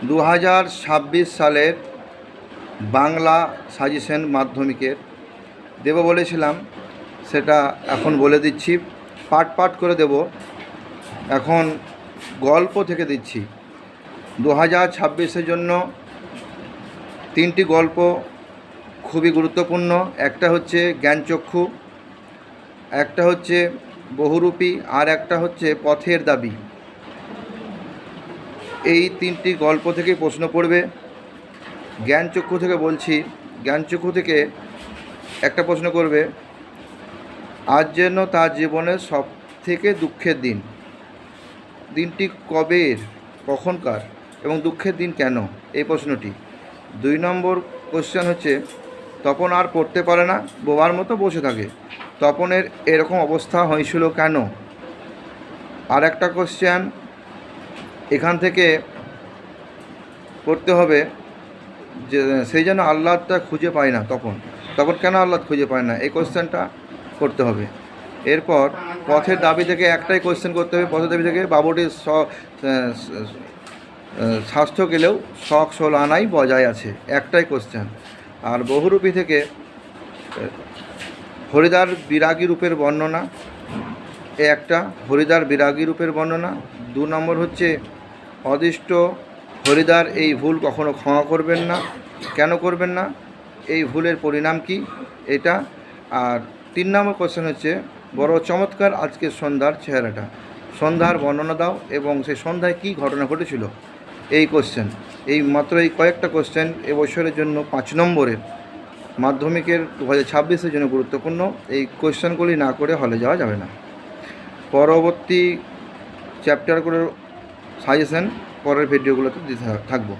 2026 সালের বাংলা সাজেশন মাধ্যমিকের দেব বলেছিলাম, সেটা এখন বলে দিচ্ছি। পাট পাট করে দেব। এখন গল্প থেকে দিচ্ছি। 2026-এর জন্য 3টি গল্প খুবই গুরুত্বপূর্ণ। একটা হচ্ছে জ্ঞানচক্ষু, একটা হচ্ছে বহুরূপী, আর একটা হচ্ছে পথের দাবি। এই 3টি গল্প থেকে প্রশ্ন পড়বে। জ্ঞানচক্ষু থেকে বলছি, জ্ঞানচক্ষু থেকে একটা প্রশ্ন করবে, আজ যেন তার জীবনের সব থেকে দুঃখের দিন। দিনটি কবের, কখনকার এবং দুঃখের দিন কেন, এই প্রশ্নটি। 2 নম্বর কোশ্চেন হচ্ছে, তপন আর পড়তে পারে না, বোবার মতো বসে থাকে। তপনের এরকম অবস্থা হয়েছিল কেন? আর একটা কোশ্চেন এখান থেকে করতে হবে যে সেই যেন আল্লাহটা খুঁজে পায় না। তপন কেন আল্লাহ খুঁজে পায় না, এই কোশ্চেনটা করতে হবে। এরপর পথের দাবি থেকে একটাই কোশ্চেন করতে হবে। পথের দাবি থেকে বাবুটির স্বাস্থ্য গেলেও শখ সোল আনাই বজায় আছে, একটাই কোশ্চেন। আর বহুরূপী থেকে হরিদার বিরাগী রূপের বর্ণনা, একটা হরিদার বিরাগী রূপের বর্ণনা। 2 নম্বর হচ্ছে অদৃষ্ট হরিদার এই ভুল কখনো ক্ষমা করবেন না, কেন করবেন না, এই ভুলের পরিণাম কি, এটা। আর 3 নম্বর কোশ্চেন হচ্ছে, বড় চমৎকার আজকের সন্ধ্যার চেহারাটা। সন্ধ্যার বর্ণনা দাও এবং সেই সন্ধ্যায় কী ঘটনা ঘটেছিল, এই কোশ্চেন। এই মাত্র এই কয়েকটা কোশ্চেন এবছরের জন্য 5 নম্বরের মাধ্যমিকের 2026-এর জন্য গুরুত্বপূর্ণ। এই কোশ্চেনগুলি না করে হলে যাওয়া যাবে না। পরবর্তী চ্যাপ্টারগুলোর সাজেশন পরের ভিডিওগুলোতে দিতে থাকবো।